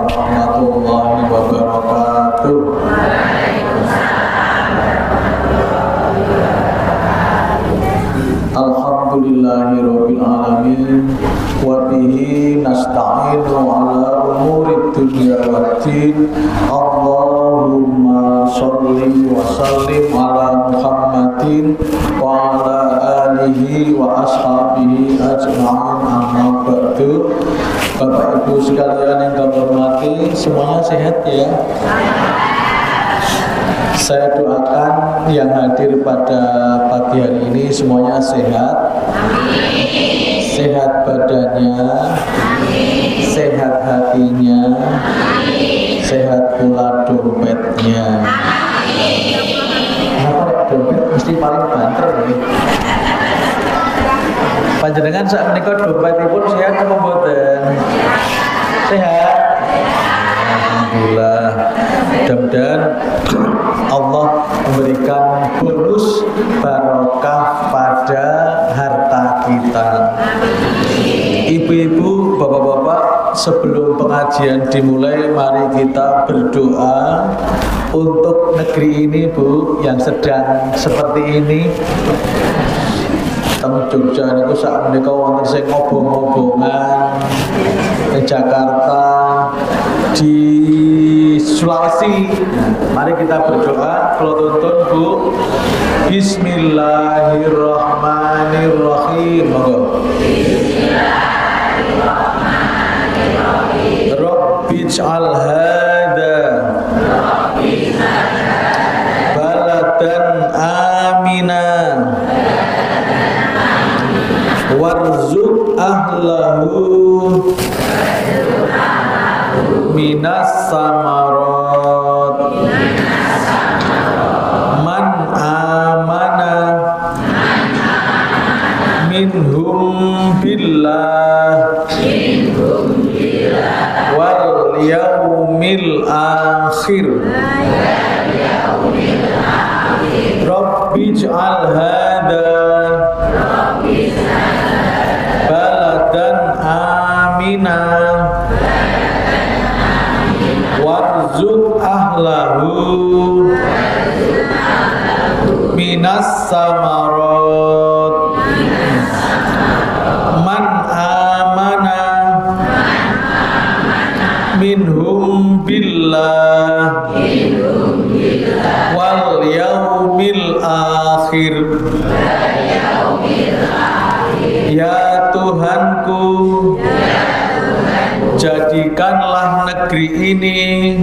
warahmatullahi wabarakatuh. Alhamdulillahirabbil alamin wa bihi nasta'inu ala umurid dunya waddin. Allahumma sholli wa sallim ala Muhammadin wa ala alihi wa ashabihi ajma'in, amma ba'du. Bapak Ibu sekalian yang kami hormati, semuanya sehat ya? Saya doakan yang hadir pada pagi hari ini semuanya sehat. Amin. Sehat badannya. Amin. Sehat hatinya. Amin. Sehat pula dompetnya. Kenapa dompet mesti paling banter nih? Panjenengan saat menikah dompetipun sehat apa mboten? Sehat. Alhamdulillah. Mudah-mudahan Allah memberikan bonus barokah pada harta kita. Ibu-ibu, bapak-bapak, sebelum pengajian dimulai, mari kita berdoa untuk negeri ini, Bu, yang sedang seperti ini. Teng Jogja niku sak menika wonten sing ngobong-ngobongan, di Jakarta, di Sulawesi. Mari kita berdoa. Kalau tuntun, Bu. Bismillahirrahmanirrahim. Monggo. Bismillahirrahmanirrahim. Rabbij'al hadza baladan amina warzuq ahlahu minas samarat man amana minhum billah wal yaumil akhir. Rabbij'al hadza baladan amina warzuq ahlahu minas samarat man amana minhum billah wal yaumil akhir. Ya Tuhanku, jadikanlah negeri ini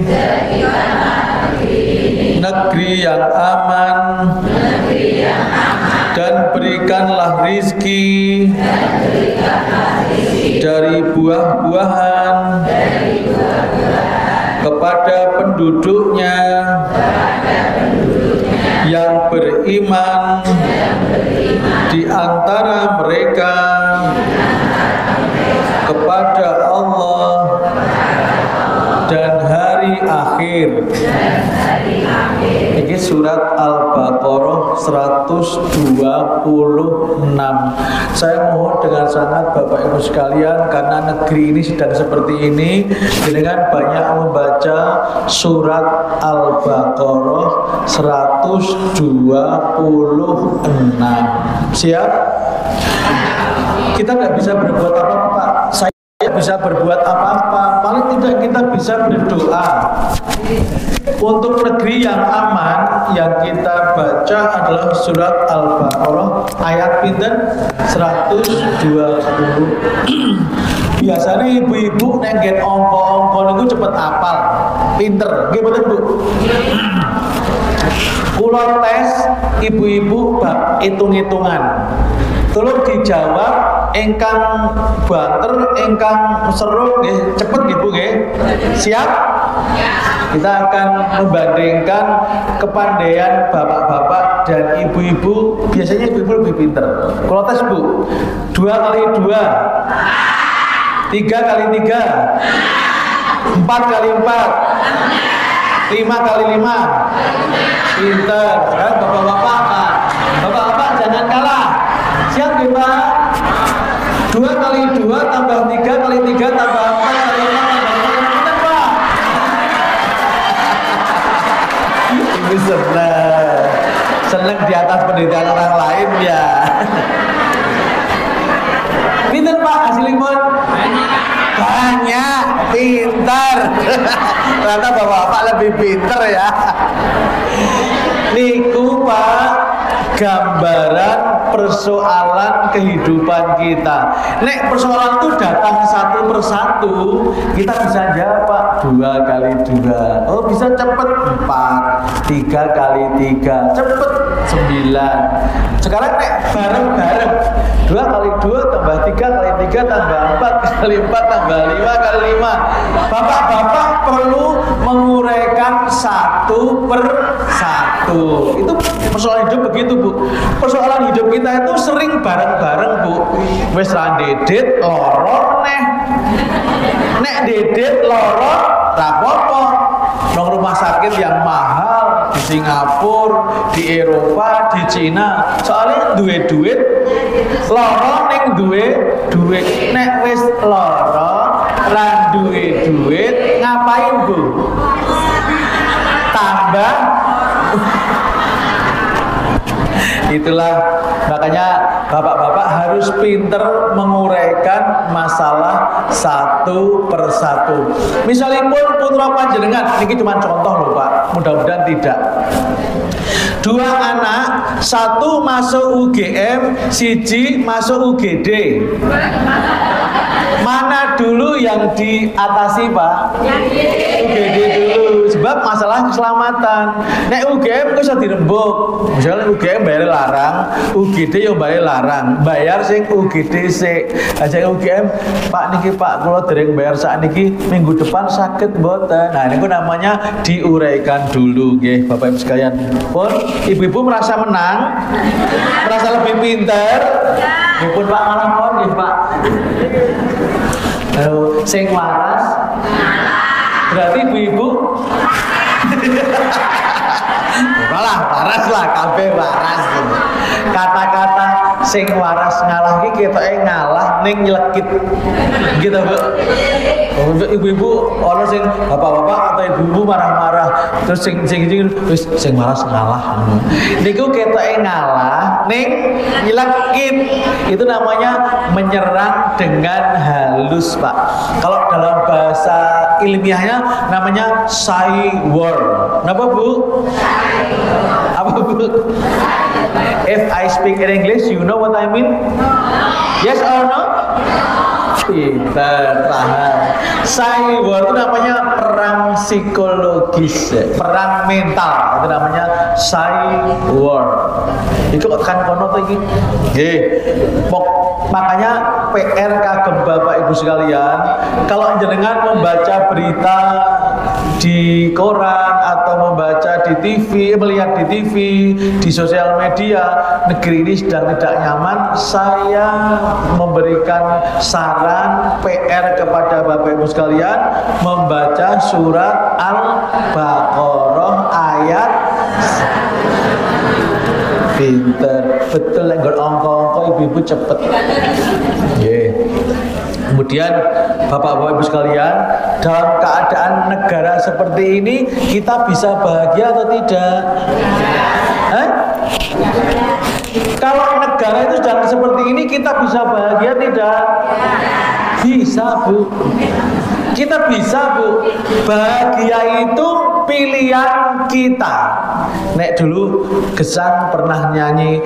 negeri yang aman, dan berikanlah rizki dari buah-buahan kepada penduduknya yang beriman di antara mereka kepada Allah dan hari akhir. Ini surat Al-Baqarah 126. Saya mohon dengan sangat Bapak Ibu sekalian, karena negeri ini sedang seperti ini, dengan banyak membaca surat Al-Baqarah 126. Siap? Kita nggak bisa berbuat apa-apa, Pak. Saya bisa berbuat apa-apa. Paling tidak kita bisa berdoa untuk negeri yang aman. Yang kita baca adalah surat Al-Baqarah ayat pinten 120. Biasanya ibu-ibu nenggen ongko-ongko niku cepet apal, pinter. Nggih mboten, Bu? Kula tes ibu-ibu bab hitung-hitungan. Tolong dijawab engkang banter, engkang seru nggih, cepet nggih Bu nggih. Siap? Kita akan membandingkan kepandaian bapak-bapak dan ibu-ibu. Biasanya ibu-ibu lebih pinter. Kalau tes, Bu, 2 kali 2, 3 kali 3, 4 kali 4, 5 kali 5. Pinter. Sekarang bapak-bapak, Pak. Bapak-bapak jangan kalah. Siap ya, Pak? 2 kali 2 tambah 3 kali 3 tambah 4 kali 4 tambah 5. Pinter, Pak. di atas pendidikan orang lain ya. Pinter Pak hasilipun? Banyak, pinter. Ternyata bapak-bapak lebih pinter ya. Niku Pak, gambaran persoalan kehidupan kita. Nek persoalan itu datang satu persatu, kita bisa jawab Pak, 2 kali 2. Oh bisa cepet 4, 3 kali 3, cepet 9. Sekarang nek bareng-bareng 2 kali 2 tambah 3 kali 3 tambah 4 kali 4 tambah 5 kali 5. Bapak-bapak perlu menguraikan 1 per 1. Itu persoalan hidup begitu Bu. Persoalan hidup kita itu sering bareng-bareng Bu. Wis ra dedet loro neh. Nek dedet loro rapopo. Nang rumah sakit yang mahal di Singapura, di Eropa, di Cina. Soalnya duwe duit loro ning duwe duit. Nek wis loro ra duwe duit ngapain Bu? Tambah. Itulah makanya bapak-bapak harus pinter menguraikan masalah 1 per 1. Misalnya pun putra panjenengan, ini cuma contoh loh Pak, mudah-mudahan tidak. 2 anak, 1 masuk UGM, 1 masuk UGD. Mana dulu yang diatasi Pak? UGD dulu, sebab masalah keselamatan. Nek UGM kok iso dirembuk. Misalnya UGM bayar larang, UGD yo bayar larang. Bayar sing UGD sik. Aja UGM, Pak niki Pak kula dereng bayar sak niki, minggu depan sakit mboten. Nah, niku namanya diuraikan dulu nggih Bapak Ibu sekalian. Pun ibu-ibu merasa menang? Merasa lebih pinter? Nggih pun Pak malah pun nggih Pak. Sing waras berarti ibu-ibu malah waras lah, kabeh waras. Kata-kata sing waras ngalah iki ketoke ngalah ning nyelekit gitu Bu. Ibu-ibu ono sing bapak-bapak atau ibu-ibu marah-marah terus sing wis sing waras ngalah. Niku ketoke ngalah ning nyelekit. Itu namanya menyerang dengan halus Pak. Kalau dalam bahasa ilmiahnya namanya cywar. Kenapa Bu? Apa Bu? If I speak in English, you know what I mean? Yes or no? Pintar, paham. Cywar itu namanya perang psikologis, perang mental. Itu namanya cywar. Itu kan kono tuh iki. Nggih. Makanya PR kagem Bapak Ibu sekalian, kalau jenengan membaca berita di koran atau membaca di TV, melihat di TV, di sosial media, negeri ini sedang tidak nyaman, saya memberikan saran PR kepada Bapak Ibu sekalian membaca surat Al-Baqarah ayat pinter, betul lenggot angka-angka ibu-ibu cepet. Yeah. Kemudian Bapak-bapak Ibu sekalian, dalam keadaan negara seperti ini kita bisa bahagia atau tidak? Kalau negara itu sedang seperti ini kita bisa bahagia tidak? Bisa Bu. Kita bisa Bu. Bahagia itu pilihan kita. Nek dulu Gesang pernah nyanyi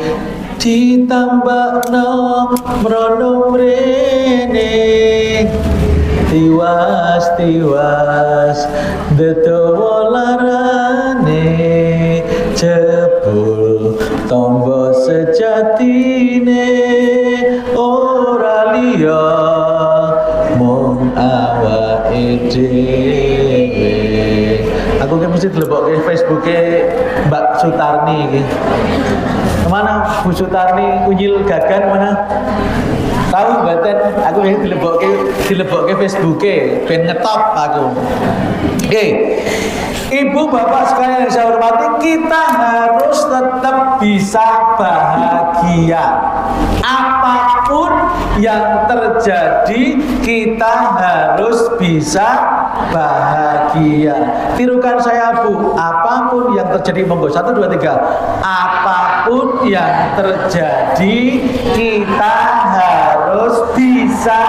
ditambah no mrono mrene tiwas tiwas detowolarane jebul tombo sejatine ora liya mung awake dhewe. Aku ki mesti dilebokke Facebooke Mbak Sutarni iki. Kemana Bu Sutarni unyil gagan mana? Tahu mboten? Aku yang dilebokke Facebooke ben ngetop aku. Oke. Ibu bapak sekalian yang saya hormati, kita harus tetap bisa bahagia. Apapun yang terjadi, kita harus bisa bahagia. Tirukan saya Bu, apapun yang terjadi, monggo 1, 2, 3. Apapun apapun yang terjadi kita harus bisa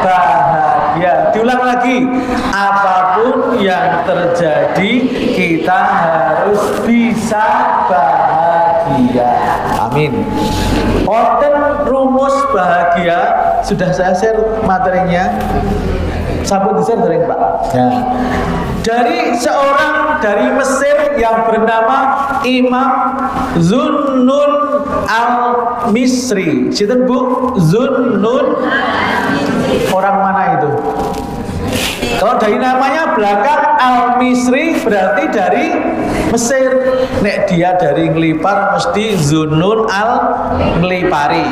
bahagia. Diulang lagi, apapun yang terjadi kita harus bisa bahagia. Amin. Wonten rumus bahagia sudah saya share materinya. Sampun di-share dereng Pak. Ya. Dari seorang dari Mesir yang bernama Imam Zunnun al-Misri. Sinten Bu? Zunnun. Orang mana itu? Kalau dari namanya belakang Al-Misri berarti dari Mesir. Nek dia dari Nglipar mesti Zunnun al-Nglipari.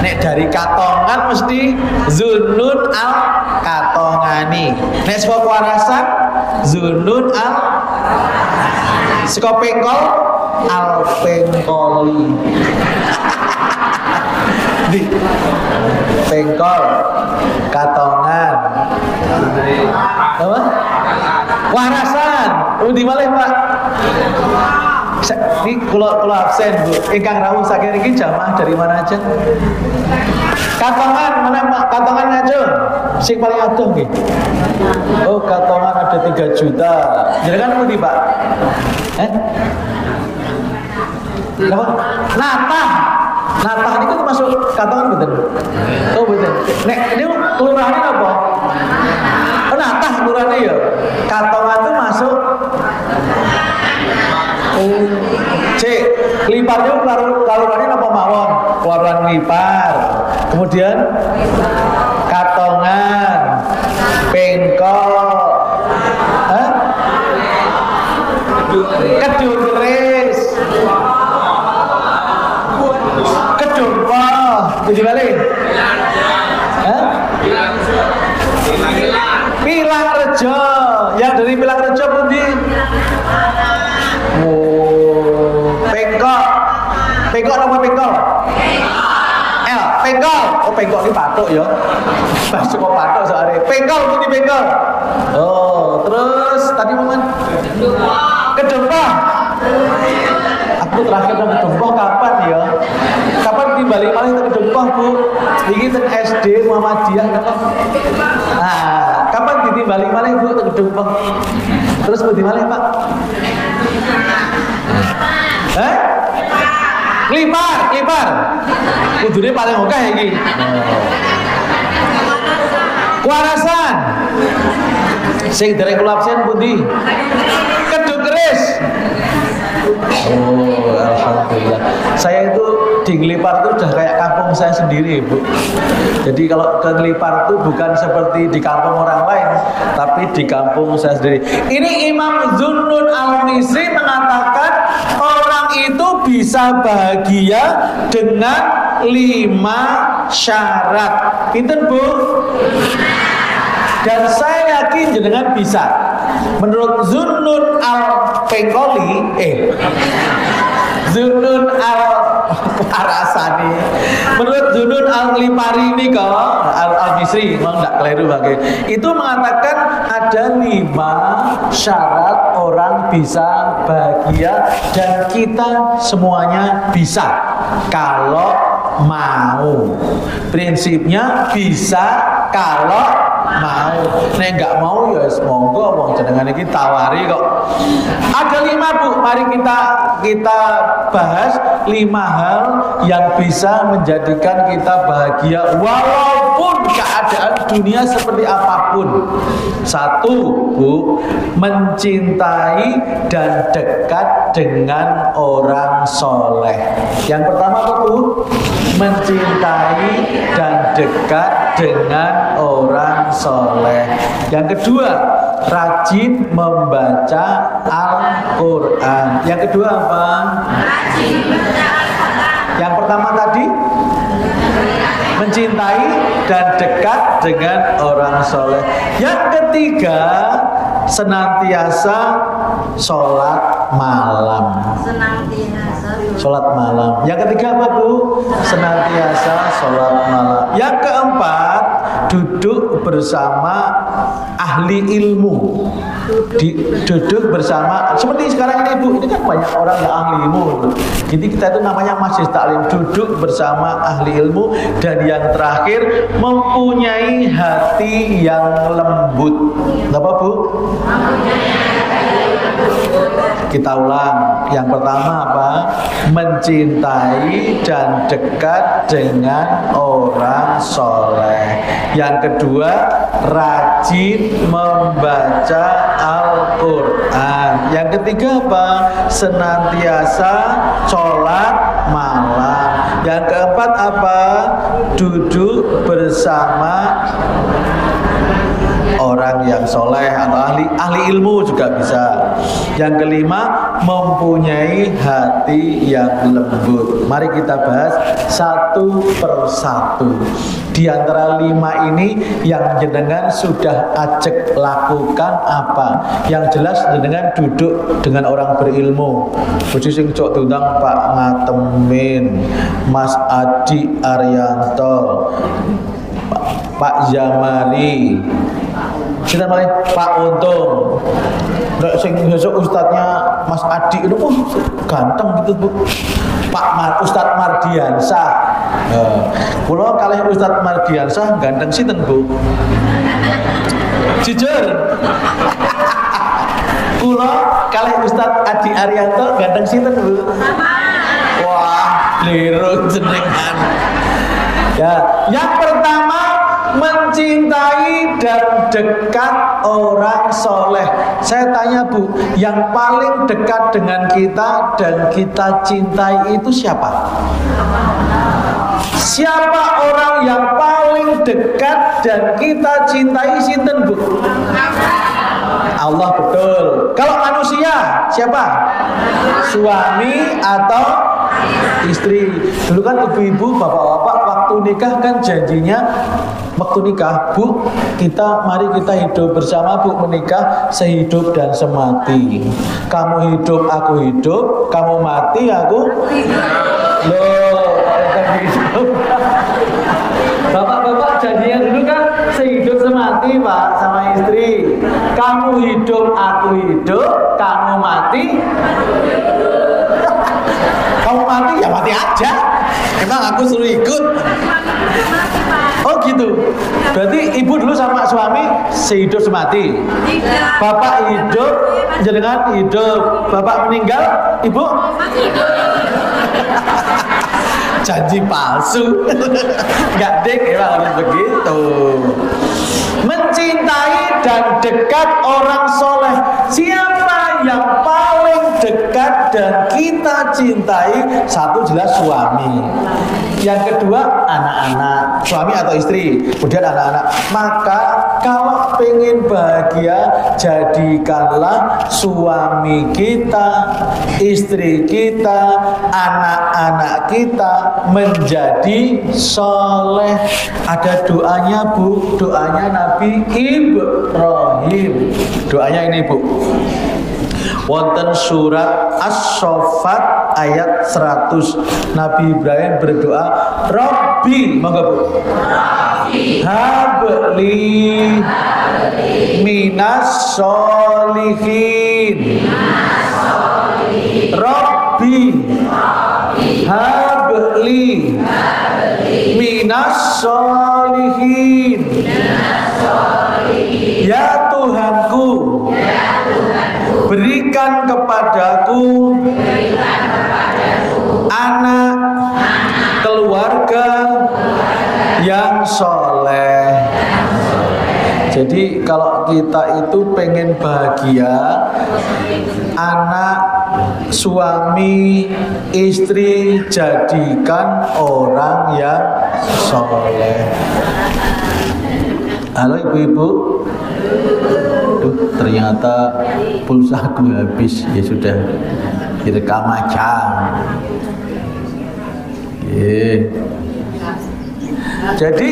Nek dari Katongan mesti Zunnun al-Katongani. Nek saka Warasan Zunnun al saka Pengkol al-Pengkoli. Di Pengkol, Katongan, apa? Warasan. Di mana Pak? Ini kalau absen Bu. Ingkang rawuh saking iki jamaah dari mana aja? Katongan mana Pak? Katongan ngajeng. Sing paling adoh nggih. Oh, Katongan ada 3 juta. Jenengan pundi Pak? Apa? Natah itu termasuk Katongan betul. Oh betul. Nek ini kelurahan apa? Oh Natah kelurahan ya. Katongan itu masuk. Oh, cek Nglipar itu kelurahan apa mawon? Kelurahan Nglipar. Kemudian Katongan, Pengkol, Kedungkeris. Jadi balik. Pilangrejo. Yang dari Pilangrejo pundi? Oh, Pengkol. Pengkol apa Pengkol? Pengkol. Oh, Pengkol ini patok ya. Masuk kok patok soalnya. Pengkol pundi Pengkol? Oh, terus tadi momen Kedempah. Aku terakhir nang Kedempah kapan ya? Kapan timbali malih teng Kedempah Bu? Iki teng SD Muhammadiyah kapan? Nah, kapan ditimbali malih Bu teng Kedempah? Terus pundi malih Pak? Nglipar. Kudune paling akeh iki. Warasan. Sing dereng kula absen pundi? Kedungkeris. Oh, alhamdulillah. Saya itu di Nglipar itu udah kayak kampung saya sendiri, Bu. Jadi kalau ke Nglipar itu bukan seperti di kampung orang lain, tapi di kampung saya sendiri. Ini Imam Zunnun al-Misri mengatakan orang itu bisa bahagia dengan 5 syarat. Pinten, Bu? Dan saya yakin jenengan bisa. Menurut Zunnun al-Pengkoli, Zunnun al-Arasani, menurut Zunnun al-Nglipari ini kok al-Misri, memang tidak keliru bagai. Itu mengatakan ada 5 syarat orang bisa bahagia dan kita semuanya bisa kalau mau. Prinsipnya bisa kalau mau. Nek enggak mau ya monggo wong jenengan iki tawari kok. Ada 5 Bu, mari kita bahas 5 hal yang bisa menjadikan kita bahagia walaupun keadaan dunia seperti apapun. 1 Bu, mencintai dan dekat dengan orang soleh. Yang pertama apa Bu? Mencintai dan dekat dengan orang soleh. Yang kedua, rajin membaca Al-Quran. Yang kedua apa? Rajin membaca Al-Quran. Yang pertama tadi mencintai dan dekat dengan orang soleh. Yang ketiga, senantiasa sholat malam. Sholat malam. Yang ketiga apa Bu? Senantiasa sholat malam. Yang keempat, duduk bersama ahli ilmu, duduk bersama seperti sekarang ini Bu, ini kan banyak orang yang ahli ilmu. Jadi kita itu namanya majelis taklim, duduk bersama ahli ilmu. Dan yang terakhir, mempunyai hati yang lembut. Apa Bu? Kita ulang. Yang pertama apa? Mencintai dan dekat dengan orang soleh. Yang kedua, rajin membaca Al-Quran. Yang ketiga apa? Senantiasa sholat malam. Yang keempat apa? Duduk bersama orang yang soleh atau ahli ilmu juga bisa. Yang kelima, mempunyai hati yang lembut. Mari kita bahas satu persatu. Di antara 5 ini yang jenengan sudah ajak lakukan apa? Yang jelas jenengan duduk dengan orang berilmu. Bojo sing cok diundang Pak Ngatemin, Mas Adi Arianto, Pak Jamali, kita mulai Pak Untung. Nek sing besok ustadznya Mas Adi itu ganteng gitu Bu. Ustadz Mardiansah. Kula kalih Ustadz Mardiansah ganteng sinten Bu? Jujur. Kula kalih Ustadz Adi Arianto ganteng sinten Bu? Wah, liru jenengan. Ya, yang pertama, mencintai dan dekat orang soleh. Saya tanya Bu, yang paling dekat dengan kita dan kita cintai itu siapa? Siapa orang yang paling dekat dan kita cintai sinten Bu? Allah, betul. Kalau manusia siapa? Suami atau istri. Dulu kan ibu-ibu, bapak-bapak waktu nikah kan janjinya waktu nikah, Bu, mari kita hidup bersama Bu, menikah sehidup dan semati. Kamu hidup, aku hidup, kamu mati, aku hidup. Loh, hidup. Bapak-bapak janjinya dulu kan sehidup semati Pak sama istri. Kamu hidup, aku hidup, kamu mati. Kamu mati ya mati aja. Emang aku suruh ikut? Oh gitu. Berarti ibu dulu sama suami sehidup semati. Bapak hidup, jenengan hidup. Bapak meninggal, ibu hidup. Janji palsu. Enggak dek, emang harus begitu. Mencintai dan dekat orang soleh. Siapa yang paling dekat dan kita cintai? Satu jelas suami. Yang kedua anak-anak, suami atau istri, kemudian anak-anak. Maka kalau pengen bahagia, jadikanlah suami kita, istri kita, anak-anak kita menjadi soleh. Ada doanya Bu, doanya Nabi Ibrahim. Doanya ini Bu, wonten surat As-Saffat ayat 100. Nabi Ibrahim berdoa, Rabbi, monggo Bu, habli minas solihin. Rabbi habli minas solihin. Ya Tuhanku, berikan kepadaku anak, keluarga yang soleh. Jadi kalau kita itu pengen bahagia, anak, suami, istri jadikan orang yang soleh. Halo ibu-ibu. Duh, ternyata pulsaku habis. Ya sudah, direkam aja. Jadi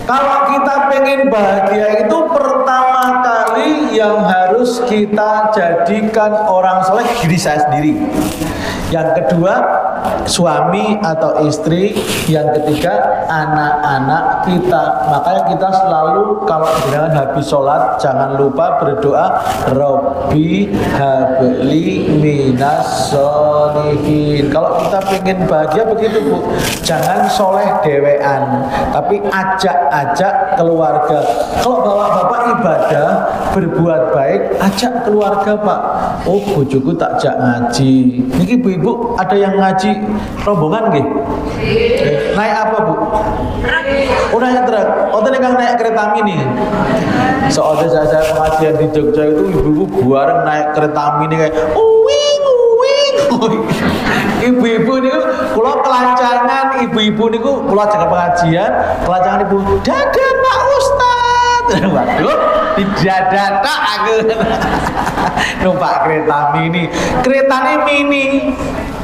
kalau kita pengen bahagia itu pertama kali yang harus kita jadikan orang soleh diri saya sendiri. Yang kedua, suami atau istri, yang ketiga anak-anak kita. Makanya kita selalu kalau dengan habis sholat jangan lupa berdoa Robbi habli minas sholihin. Kalau kita pengen bahagia begitu Bu, jangan soleh dewean, tapi ajak keluarga. Kalau bapak-bapak ibadah berbuat baik, ajak keluarga Pak. Oh bojoku tak jak ngaji. Niki ibu-ibu ada yang ngaji rombongan nggih? Naik apa Bu? Oh naik truk. Oh tadi kan naik kereta mini. Soalnya saya pengajian di Jogja itu ibu-ibu bareng naik kereta mini kayak uwing. Ibu-ibu niku kula kelancangan, ibu-ibu niku kula jaga pengajian, kelancangan ibu, dadah Pak Ustaz. Waduh, tidak aku. Numpak kereta mini. Keretane mini.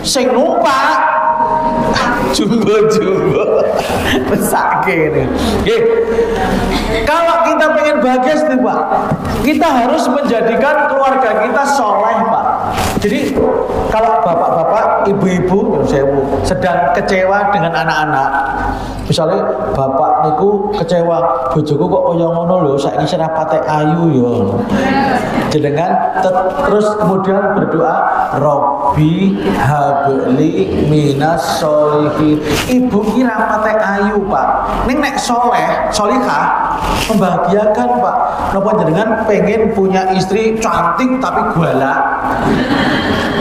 Sing numpak jumbo besar gini. Kalau kita pengen bahagia sih Pak, kita harus menjadikan keluarga kita soleh Pak. Jadi kalau bapak-bapak, ibu-ibu sedang kecewa dengan anak-anak, misalnya bapak niku kecewa, bojoku kok kaya ngono lho, saiki serapate ayu yo. Jenengan terus kemudian berdoa Robbi habli minas sholihin. Ibu ki rapate ayu Pak. Ning nek soleh, solihah membahagiakan Pak. Napa jenengan pengen punya istri cantik tapi galak?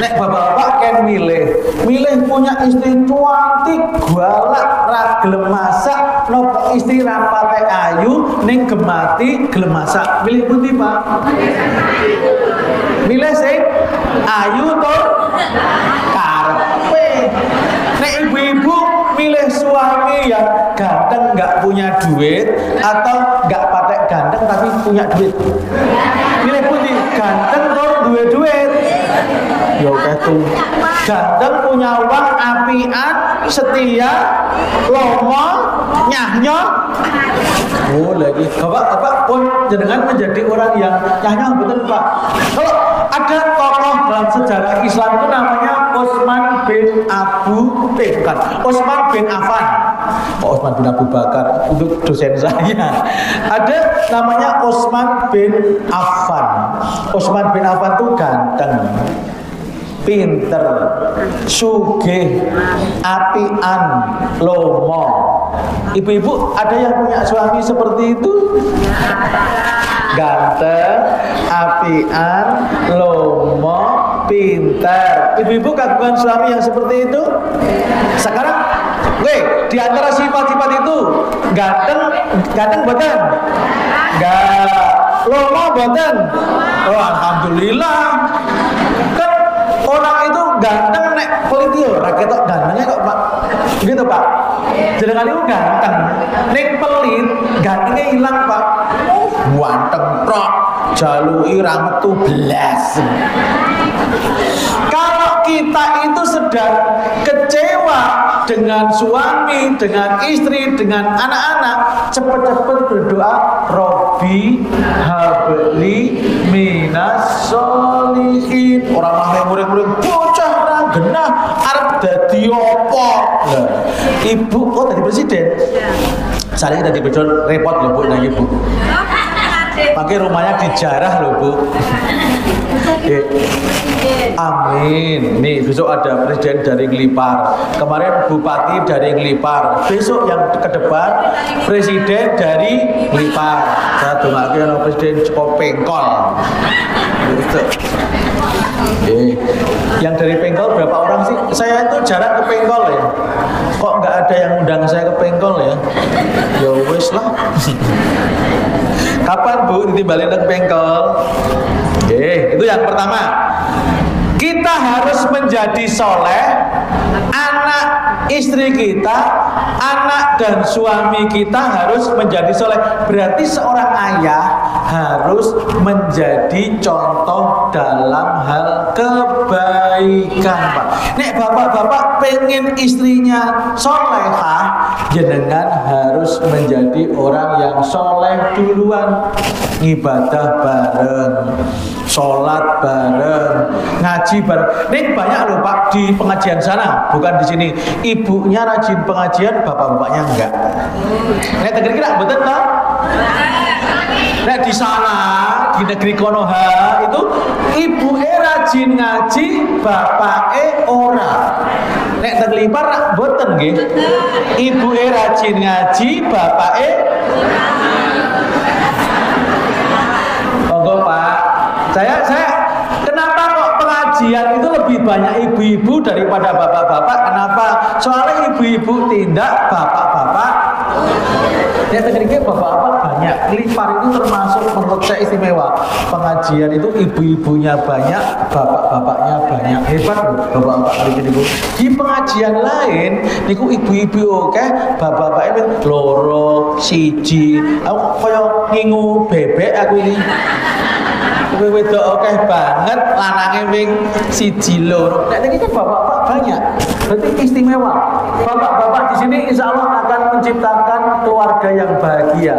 Nek bapak-bapak kan milih punya istri cantik galak ra gelem masak, napa istri rapate ayu ning gemati gelem masak. Milih pundi Pak? Milih sing ayu to karepe. Nek ibu-ibu milih suami yang ganteng nggak punya duit atau nggak patek ganteng tapi punya duit, milih pundi? Ganteng to duwe duit? Ya ketu. Ganteng punya uang apian, setia, lomo, nyahnya. Oh lagi, bapak pun jenengan menjadi orang yang nyahnya betul Pak. Kalau ada tokoh dalam sejarah Islam itu namanya Utsman bin Affan. Oh, Utsman bin Abu Bakar untuk dosen saya. Ada namanya Utsman bin Affan. Utsman bin Affan itu ganteng, pinter, sugih, apian, lomo. Ibu-ibu ada yang punya suami seperti itu? Ganteng, apian, lomo, pinter. Ibu-ibu kagungan suami yang seperti itu? Sekarang, di antara sifat-sifat itu, ganteng boten? Enggak. Lomo boten? Oh, alhamdulillah. Kan orang itu ganteng nek pelitio, ra ketok gantengnya kok Pak. Gitu Pak. Jenengan itu ganteng, nek pelit gantengnya hilang Pak. Ganteng prok, jalui ra metu blas. Kalau kita itu sedang kecewa dengan suami, dengan istri, dengan anak-anak, cepat-cepat berdoa Robbi habli minas sholihin. Orang mah murid-murid bocah ra genah arep dadi apa? Ibu kok tadi presiden? Saya tadi betul repot loh Bu nang Ibu. Pakai rumahnya dijarah loh Bu. Amin. Nih besok ada presiden dari Nglipar, kemarin bupati dari Nglipar, besok yang ke depan presiden dari Nglipar. Saya dongake ono presiden Joko Pengkol. Yang dari Pengkol berapa orang sih? Saya itu jarang ke Pengkol ya. Kok nggak ada yang undang saya ke Pengkol ya? Ya wes lah. Kapan Bu ditimbalin ke Pengkol? Itu yang pertama. Kita harus menjadi soleh, anak istri kita, anak dan suami kita harus menjadi soleh. Berarti seorang ayah harus menjadi contoh dalam hal kebaikan, Pak. Nek bapak-bapak pengen istrinya solehah, jenengan harus menjadi orang yang soleh duluan. Ibadah bareng, sholat bareng, ngaji bareng. Nih banyak loh Pak di pengajian sana, bukan di sini. Ibunya rajin pengajian, bapak-bapaknya enggak. Nih tegir kira betul tak? Nah di sana di negeri Konoha itu ibu rajin ngaji, bapak ora. Nek terlipar nak boten nggih. Ibu rajin ngaji, bapak monggo Pak. Saya kenapa kok pengajian itu lebih banyak ibu-ibu daripada bapak-bapak? Kenapa? Soalnya ibu-ibu tindak, bapak-bapak ya terkira bapak-bapak banyak. Lipar itu termasuk menurut saya istimewa. Pengajian itu ibu-ibunya banyak, bapak-bapaknya banyak. Hebat loh bapak-bapak niku. Di pengajian lain niku ibu-ibu oke, bapak-bapak itu loro, siji. Aku koyo ngingu bebek aku ini. Wedok oke banget, lanange wing siji loro. Nek iki kan bapak-bapak banyak. Berarti istimewa. Bapak-bapak di sini insya Allah akan menciptakan keluarga yang bahagia.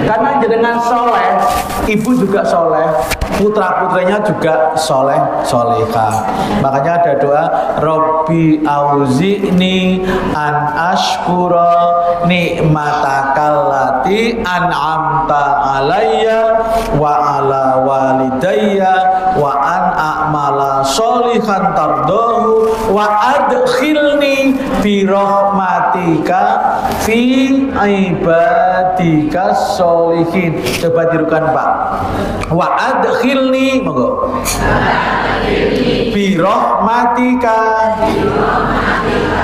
Karena jenengan soleh, ibu juga soleh, putra-putranya juga soleh, solehah. Makanya ada doa, Robbi auzi'ni an ashkura ni'matakallati an'amta alayya wa ala walidayya wa an a'mala sholihan tardahu wa adkhilni bi rahmatika fi ibadika sholihin. Coba tirukan Pak. Wa adkhilni monggo bi rahmatika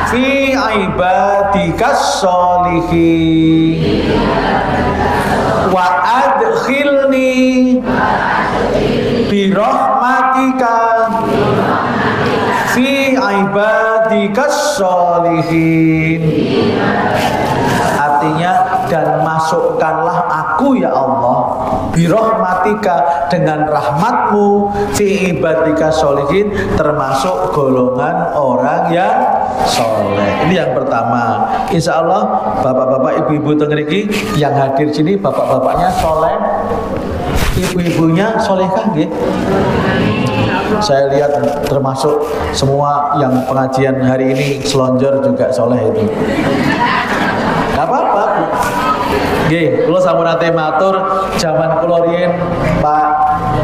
fi ibadika sholihin wa adkhilni bi rahmatika fi ibadika sholihin. Artinya, dan masukkanlah aku ya Allah birahmatika, dengan rahmatmu, fi ibadika sholihin, termasuk golongan orang yang soleh. Ini yang pertama. Insya Allah bapak-bapak ibu-ibu tengeriki yang hadir sini, bapak-bapaknya soleh, ibu-ibunya solehkah nggih? Saya lihat termasuk semua yang pengajian hari ini selonjor juga soleh itu. Gak apa-apa. Nggih, kula sampun nate matur jaman kula riyen Pak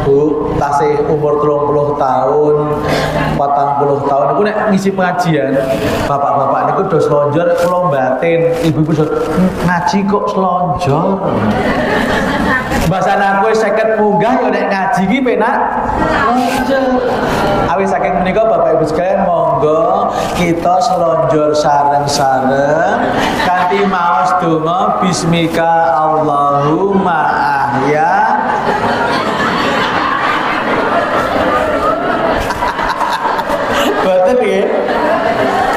Bu tasih umur 30 tahun, 40 tahun niku nek ngisi pengajian, bapak-bapak niku do selonjor kula batin, ibu-ibu ngaji kok selonjor. Bahasa aku 50 munggah ya nek ngaji ki penak. Awis saking menika Bapak Ibu sekalian monggo kita selonjor sareng-sareng kanthi maos donga bismika Allahumma ahya. Boten nggih.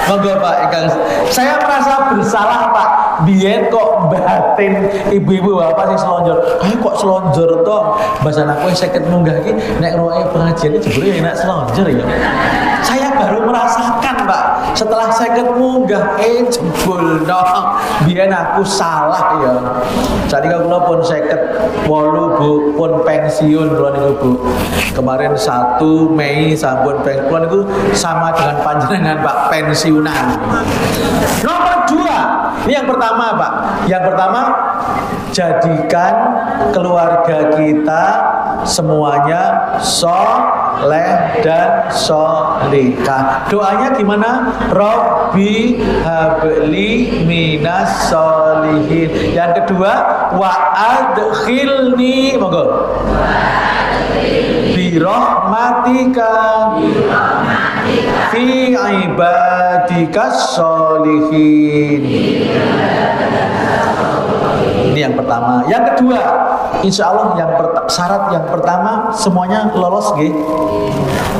Monggo Pak Ikang. Saya merasa bersalah Pak. Biyen kok batin ibu-ibu bapak sing selonjor. Ayo kok selonjor to? Bahasa aku 50 munggah iki nek ngrungokke pengajian iki jebule enak selonjor ya. Saya baru merasakan Pak setelah 50 munggah jebul dong. Biyen aku salah ya. Jadi kula pun 58 Bu, pun pensiun kula niku Bu. Kemarin 1 Mei sampun pensiun niku sama dengan panjenengan Pak, pensiunan. Nomor 2, ini yang pertama Pak. Yang pertama, jadikan keluarga kita semuanya soleh dan solihah. Doanya gimana? Robbi habli minas solihin. Yang kedua, wa adkhilni monggo birahmatika fi ibadika sholihin. Ini yang pertama. Yang kedua, Insya Allah syarat yang pertama semuanya lolos nggih.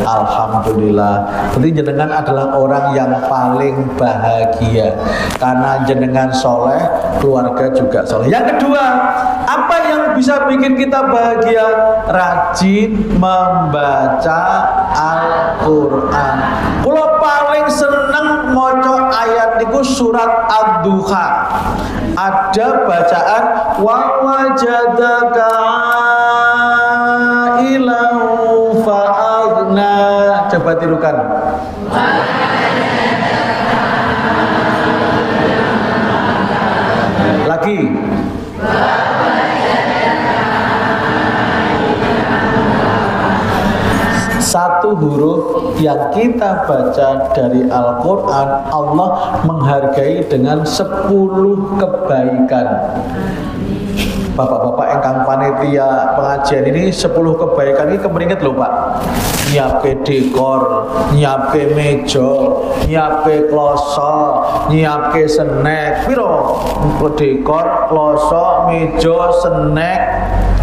Alhamdulillah. Berarti jenengan adalah orang yang paling bahagia karena jenengan soleh, keluarga juga soleh. Yang kedua, apa yang bisa bikin kita bahagia? Rajin membaca Al-Quran. Kalau paling seneng maca ayat niku surat Ad-Duha. Ada bacaan wa wajadaka ilahu fa'aghna. Coba tirukan. Lagi. Satu huruf yang kita baca dari Al-Quran, Allah menghargai dengan 10 kebaikan. Bapak-bapak ingkang panitia pengajian ini 10 kebaikan ini kemeringet loh Pak. Nyiapke dekor, nyiapke meja, nyiapke kloso, nyiapke snack. Piro? Dekor, kloso, meja, snack,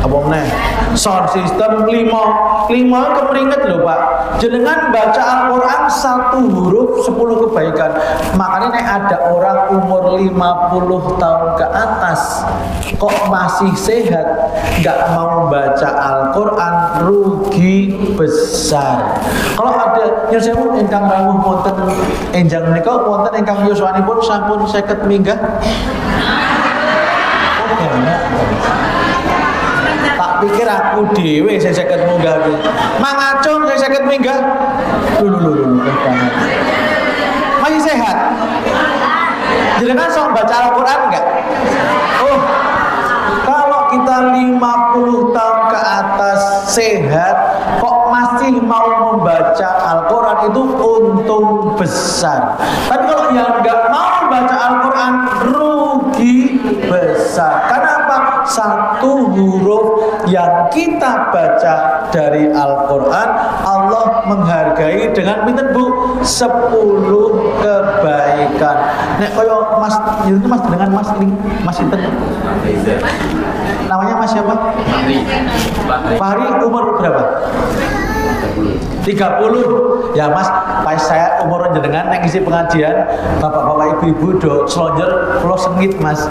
apa meneh? Sound system 5 kemeringet loh Pak. Jenengan baca Al-Quran 1 huruf 10 kebaikan. Makanya nek ada orang umur 50 tahun ke atas kok masih sehat, nggak mau baca Al-Quran, rugi besar. Kalau ada yang saya pun ingkang rawuh wonten enjang menika wonten ingkang yuswanipun sampun 50 minggah. Oh banyak. Tak pikir aku dewe saya 50 minggah. Mang Acung saya 50 minggah. Dulu banget. Masih sehat. Jenengan sok baca Al-Quran enggak? Oh, kalau kita 50 tahun ke atas sehat kok masih mau membaca Al-Quran, itu untung besar. Tapi kalau yang enggak mau baca Al-Quran, rugi besar. Karena apa? 1 huruf yang kita baca dari Al-Quran, Allah menghargai dengan pinten Bu? 10 kebaikan. Nek koyo Mas itu Mas dengan Mas ini Mas itu namanya Mas siapa? Fahri. Umur berapa? 30. Ya Mas, pas saya umur jenengan nek isi pengajian, bapak-bapak ibu-ibu do slonjer kula sengit Mas.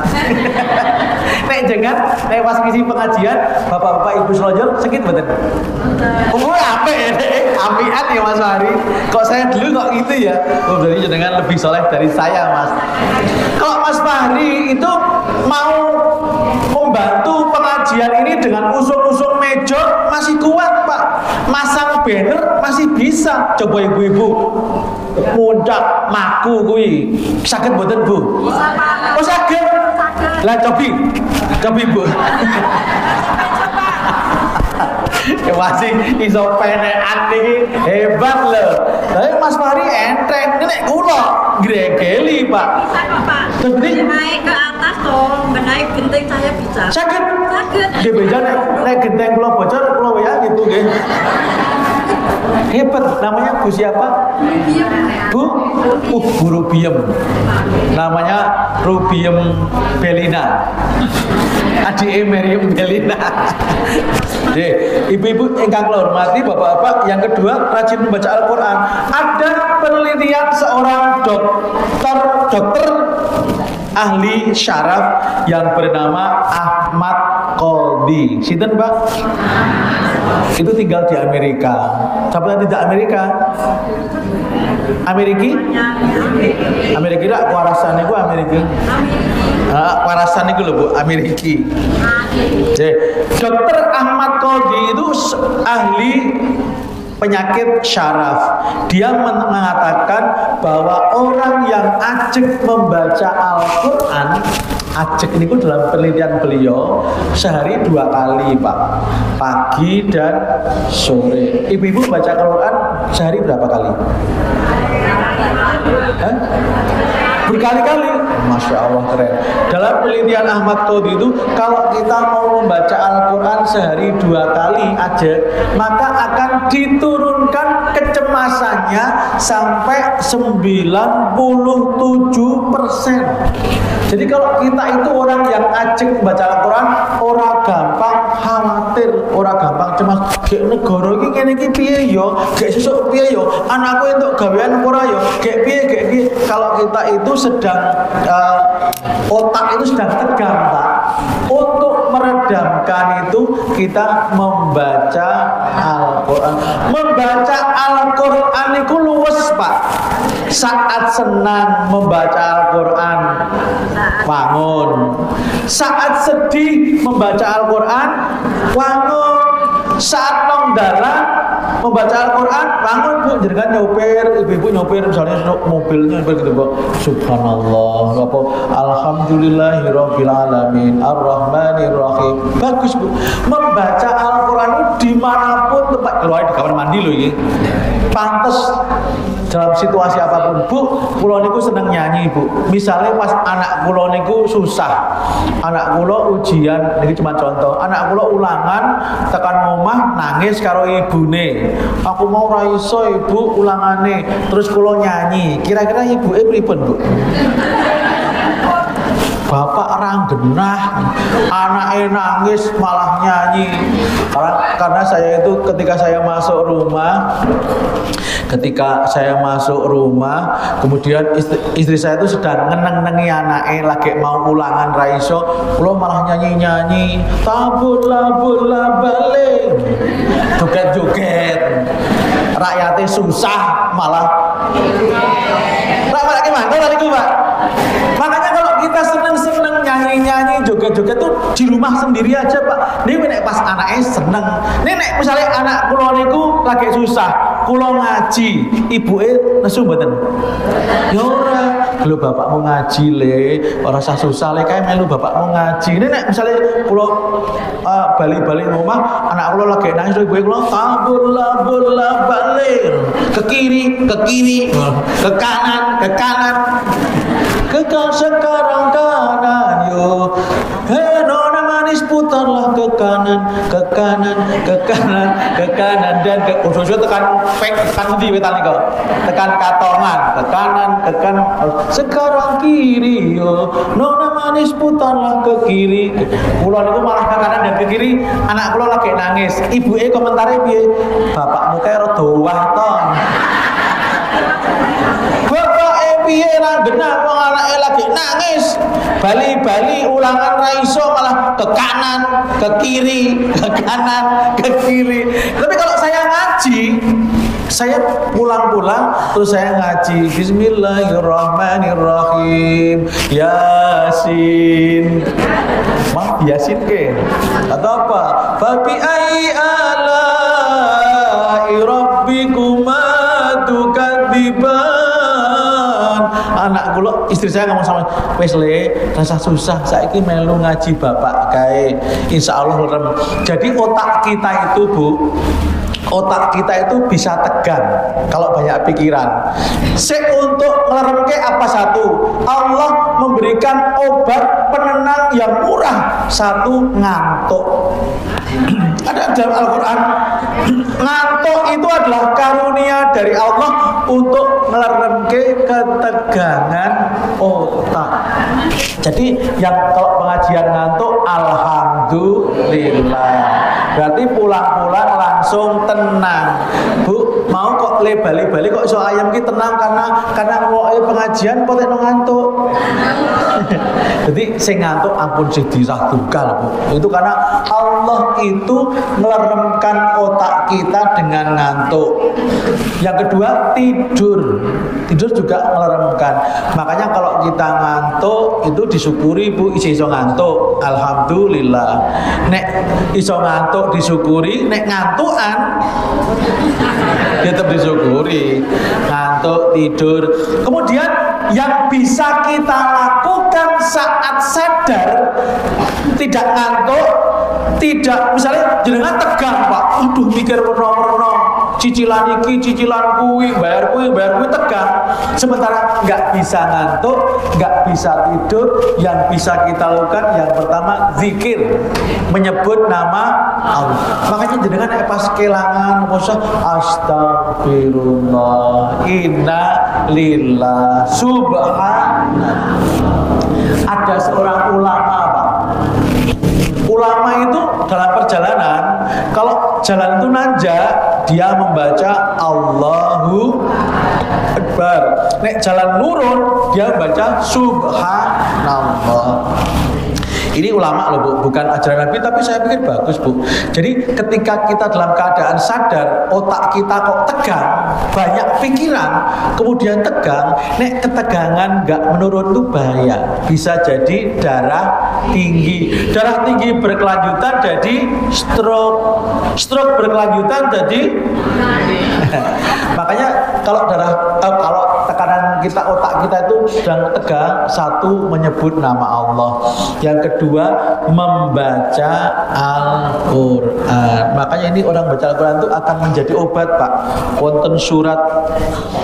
Nek jenengan nek pas ngisi pengajian, bapak-bapak ibu slonjer sengit mboten? Umur apik, apian ya Mas Fahri. Kok saya dulu kok gitu ya? Oh, berarti jenengan lebih soleh dari saya Mas. Kalau Mas Fahri itu mau membantu pengajian ini dengan usung-usung meja masih kuat Pak. Masang banner masih bisa. Coba ibu-ibu muncak maku kuwi saged mboten Bu? Oh saged. Lah cobi Bu. Masih iso penekan niki hebat loh. Tapi Mas Fahri enteng nek kula gregeli Pak. Jadi naik ke atas toh, naik genteng saya bisa. Sakit. Sakit. Nggih beja nek genteng kula bocor kula ya gitu nggih. Hebat, namanya Bu siapa? Bu? Bu Rubiem. Namanya Rubiem Belina. Adik Meriam Belina. Ibu-ibu ingkang kula hormati, bapak-bapak, yang kedua rajin membaca Al-Quran. Ada penelitian seorang dokter ahli syaraf yang bernama Ahmad Qadhi. Sinten Pak? Itu tinggal di Amerika. Siapa tidak Amerika? Amerika warasan itu Amerika. Warasan itu loh Bu, Amerika. Dokter Ahmad Qadhi itu ahli penyakit syaraf. Dia mengatakan bahwa orang yang ajek membaca Al-Quran, ajek ini dalam penelitian beliau sehari 2 kali Pak, pagi dan sore. Ibu-ibu baca Al-Quran sehari berapa kali? Berkali-kali. Masya Allah, keren. Dalam penelitian Ahmad Qadhi itu, kalau kita mau membaca Al-Quran sehari 2 kali aja, maka akan diturunkan kecemasannya sampai 97%. Jadi kalau kita itu orang yang ajek membaca Al-Quran, orang gampang cemas gek negara iki ngene iki piye yo, gek sesuk piye yo, anakku entuk gawean ora yo, gek piye. Kalau kita itu sedang otak itu sedang tegang, Pak. Untuk meredamkan itu kita membaca Al-Qur'an. Membaca Al-Qur'an itu luwes, Pak. Saat senang membaca Al-Qur'an, wangun. Saat sedih membaca Al-Qur'an, wangun. Saat nongdalan membaca Al-Qur'an, bangun Bu, jenengan nyopir, ibu-ibu nyopir misalnya mobilnya gitu, Bu. Subhanallah, apa alhamdulillahirabbil alamin, arrahmanirrahim. Bagus, Bu. Membaca Al-Qur'an itu dimanapun tempat, keluar di kamar mandi loh ini. Pantes dalam situasi apapun, Bu. Kula niku seneng nyanyi, Bu. Misalnya pas anak kula niku susah. Anak kula ujian, ini cuma contoh. Anak kula ulangan tekan omah nangis karo ibune. Aku mau ra iso Ibu ulangane. Terus kula nyanyi. Kira-kira ibuke pripun, Bu? Bapak orang genah, anaknya nangis malah nyanyi. Karena saya itu ketika saya masuk rumah, kemudian istri saya itu sedang ngeneng-nengi anaknya lagi mau ulangan raiso, kula malah nyanyi-nyanyi, tabula balik, joget-joget. Rakyatnya susah malah. Rakyatnya gimana tadi, Pak? Makanya kalau kita seneng nyanyi-nyanyi, joget-joget tuh di rumah sendiri aja, Pak. Ini nek pas anaknya seneng. Ini nek misalnya anak kula niku lagi susah, kula ngaji, ibuke nesu mboten? Ya ora. Lho bapakmu ngaji le, ora usah susah le kae melu bapakmu ngaji. Ini nek misalnya kula balik-balik rumah, anak kula lagi nangis, ibuke kula bola balik. Ke kiri, ke kanan. Sekarang kanan yo, nona manis putarlah ke kanan dan ke tekan di wetan niku, tekan katongan, ke kanan, sekarang kiri yo, nona manis putarlah ke kiri. Kula niku malah ke kanan dan ke kiri, anak kula lagi nangis, ibuke komentare piye? Bapakmu kae rada wah to. Piye ra genah wong anake lagi nangis. Bali-bali ulangan ra iso malah ke kanan, ke kiri, ke kanan, ke kiri. Tapi kalau saya ngaji, saya pulang-pulang terus saya ngaji Bismillahirrahmanirrahim, Yasin. Mah Yasin ke? Atau apa? Fabi ai ala rabbikuma tukadziban. Anak kula, istri saya ngomong sama, wes le, rasa susah, saiki melu ngaji bapak kae, insya Allah rem. Jadi otak kita itu, Bu, otak kita itu bisa tegang kalau banyak pikiran. Untuk ngeleremke apa satu? Allah memberikan obat penenang yang murah. Satu, ngantuk. Ada dalam Al-Quran, ngantuk itu adalah karunia dari Allah untuk ngeleremke ketegangan otak. Jadi yang kalau pengajian ngantuk, alhamdulillah. Berarti pulang-pulang langsung tenang. Bu, mau kok bali-bali kok iso ayam ki tenang karena mau pengajian kok nek ngantuk. Jadi sing ngantuk ampun sing dirah tunggal, Bu. Itu karena Allah itu meleremkan otak kita dengan ngantuk. Yang kedua, tidur. Tidur juga meleremkan. Makanya kalau kita ngantuk itu disyukuri, Bu, iso ngantuk. Alhamdulillah. Nek iso ngantuk disyukuri, nek ngantukan tetap disyukuri. Ngantuk, tidur. Kemudian yang bisa kita lakukan saat sadar, tidak ngantuk, tidak misalnya jenengan tegang, Pak, aduh mikir merno-merno, cicilan iki, cicilan kuwi, bayar kuwi tegang. Sementara nggak bisa ngantuk, nggak bisa tidur, yang bisa kita lakukan yang pertama zikir, menyebut nama Allah. Makanya jenengan pas kelangan poso astagfirullah, inna lillah, subhanallah. Ada seorang ulama, Pak. Ulama itu dalam perjalanan, kalau jalan itu nanjak, dia membaca Allahu Akbar. Nek jalan nurun, dia baca Subhanallah. Ini ulama loh Bu, bukan ajaran Nabi, tapi saya pikir bagus Bu. Jadi ketika kita dalam keadaan sadar, otak kita kok tegang, banyak pikiran, kemudian tegang, nek ketegangan nggak menurun itu bahaya. Bisa jadi darah tinggi berkelanjutan jadi stroke berkelanjutan jadi makanya kalau tekanan kita, otak kita itu sedang tegang, satu menyebut nama Allah, yang kedua membaca Al-Quran. Makanya ini orang baca Al-Quran itu akan menjadi obat Pak. Wonten surat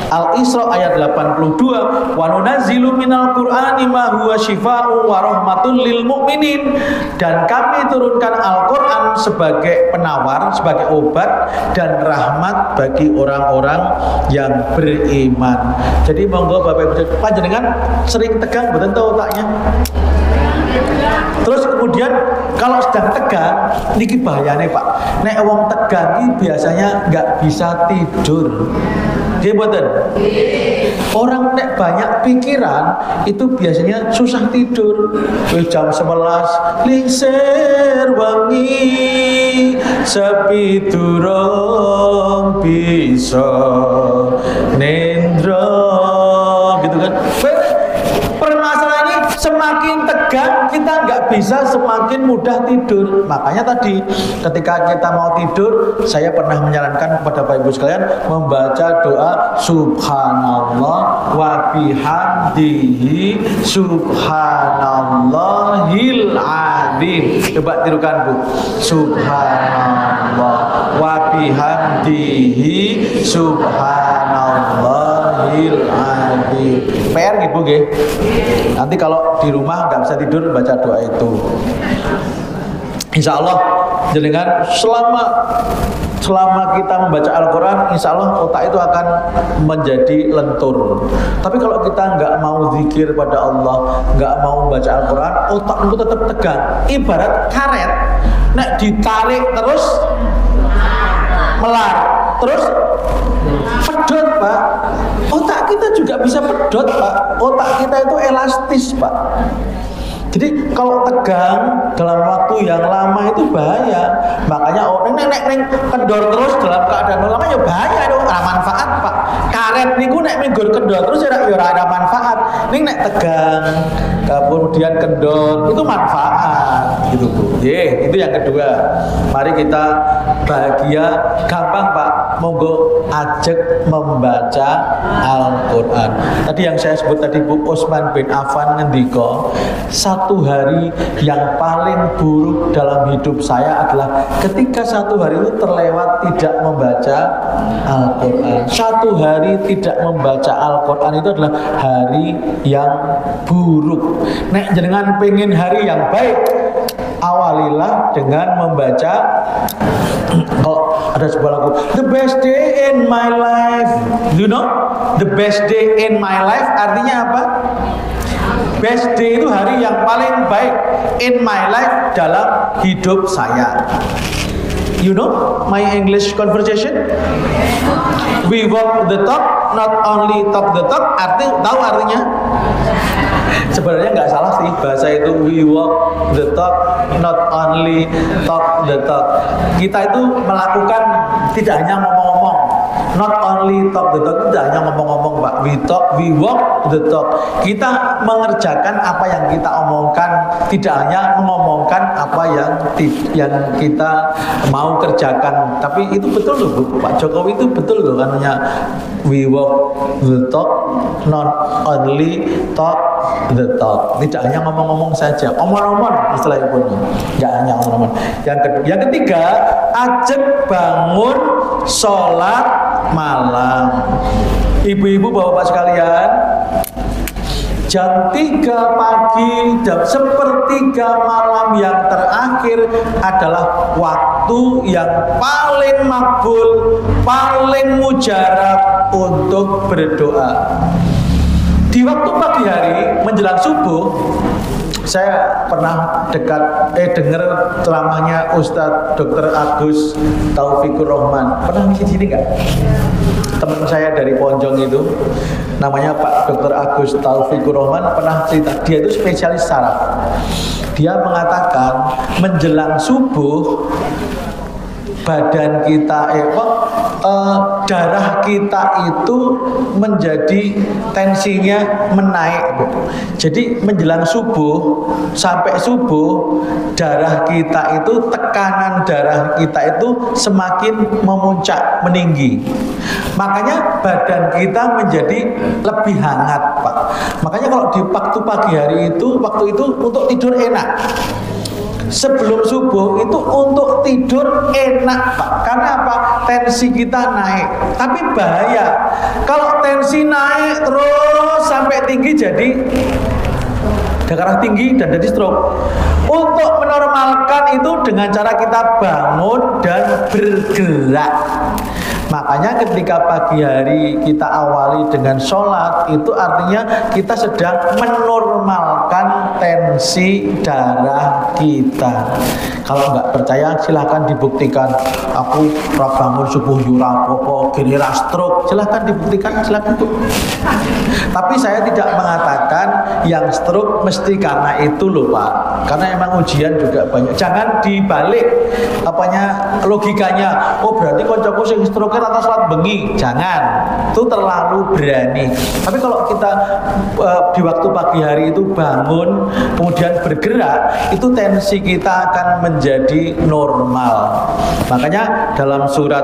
Al-Isra ayat 82, wa nunazzilu minal Qur'ani ma huwa syifaa'un wa rahmatun lil mu'minin. Dan kami turunkan Al-Quran sebagai penawar, sebagai obat dan rahmat bagi orang-orang yang beriman. Jadi monggo Bapak Ibu panjenengan sering tegang betul tahu otaknya. Terus kemudian kalau sedang tegang, niki bahayane Pak. Nek wong tegang iki biasanya nggak bisa tidur. Nggih mboten? Orang nek banyak pikiran itu biasanya susah tidur. Jam 11 lingsir wengi sepi durung bisa nendro gitu kan. Permasalahannya semakin tegang kita nggak bisa semakin mudah tidur. Makanya tadi ketika kita mau tidur, saya pernah menyarankan kepada Bapak Ibu sekalian membaca doa Subhanallah wa bihamdihi Subhanallahil azim. Coba tirukan Bu. Subhanallah wa bihamdihi Subhanallahil azim. PR gitu nggih. Nanti kalau di rumah nggak bisa tidur baca doa itu. Insya Allah jenengan selama kita membaca Al-Quran, insya Allah otak itu akan menjadi lentur. Tapi kalau kita nggak mau zikir pada Allah, nggak mau membaca Al-Quran, otak itu tetap tegang. Ibarat karet, nek ditarik terus melar, terus pedot Pak. Otak kita juga bisa pedot Pak. Otak kita itu elastis Pak. Jadi kalau tegang dalam waktu yang lama itu bahaya. Makanya orang nek kendor terus dalam keadaan lama ya bahaya dong, ora manfaat Pak. Karet niku nek minggur kendor terus ya ora ada manfaat. Ning nek tegang kemudian kendor itu manfaat gitu Bu. Itu yang kedua. Mari kita bahagia gampang Pak. Monggo ajak membaca Al-Qur'an. Tadi yang saya sebut tadi Bu, Utsman bin Affan ngendika, satu hari yang paling buruk dalam hidup saya adalah ketika satu hari itu terlewat tidak membaca Al-Quran. Satu hari tidak membaca Al-Quran itu adalah hari yang buruk. Nek jenengan pengen hari yang baik, awalilah dengan membaca. Kalau ada sebuah lagu, the best day in my life, you know, the best day in my life artinya apa? Best day itu hari yang paling baik in my life dalam hidup saya. You know my English conversation? We walk the talk, not only talk the talk. Tahu artinya? Sebenarnya nggak salah sih bahasa itu, we walk the talk, not only talk the talk. Kita itu melakukan tidak hanya ngomong-ngomong, not only talk the talk, tidak hanya ngomong-ngomong Pak. We walk the talk. Kita mengerjakan apa yang kita omongkan, tidak hanya mengomongkan apa yang kita mau kerjakan. Tapi itu betul loh Bu, Pak Jokowi itu betul loh katanya, we walk the talk, not only talk the talk. Tidak hanya ngomong-ngomong saja, omong-omong istilah itu, tidak hanya omong-omong. Yang ketiga, ajak bangun sholat malam. Ibu-ibu, bapak-bapak sekalian, jam 3 pagi, jam 1/3 malam yang terakhir adalah waktu yang paling makbul, paling mujarab untuk berdoa. Di waktu pagi hari menjelang subuh, Saya pernah dengar ceramahnya Ustadz Dr. Agus Taufikur Rahman. Pernah ngisi sini nggak? Teman saya dari Ponjong itu, namanya Pak Dr. Agus Taufikur Rahman, pernah cerita. Dia itu spesialis saraf. Dia mengatakan menjelang subuh badan kita darah kita itu menjadi tensinya menaik. Jadi menjelang subuh sampai subuh darah kita itu, tekanan darah kita itu semakin memuncak, meninggi. Makanya badan kita menjadi lebih hangat, Pak. Makanya kalau di waktu pagi hari itu, waktu itu untuk tidur enak. Sebelum subuh itu untuk tidur enak, Pak. Karena apa? Tensi kita naik. Tapi bahaya kalau tensi naik terus sampai tinggi, jadi darah tinggi dan jadi stroke. Untuk menormalkan itu dengan cara kita bangun dan bergerak. Makanya ketika pagi hari kita awali dengan sholat, itu artinya kita sedang menormalkan tensi darah kita. Kalau nggak percaya silahkan dibuktikan. Aku bangun subuh yura popo gini stroke, silahkan dibuktikan, silahkan tuh. Tapi saya tidak mengatakan yang stroke mesti karena itu loh, Pak. Karena emang ujian juga banyak. Jangan dibalik logikanya. Oh berarti koncoku sing stroke rata salat bengi. Jangan. Itu terlalu berani. Tapi kalau kita di waktu pagi hari itu bangun kemudian bergerak, itu tensi kita akan menjadi normal. Makanya dalam surat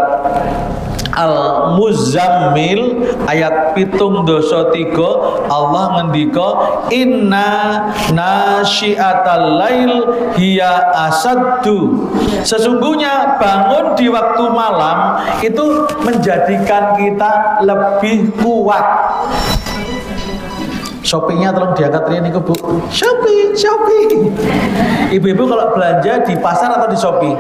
Al-Muzammil ayat 7:3 Allah ngendika inna nasyiatal lail hiya asaddu. Sesungguhnya bangun di waktu malam itu menjadikan kita lebih kuat. Shopee-nya tolong diangkat ini ke Bu. Shopee. Ibu-ibu kalau belanja di pasar atau di Shopee?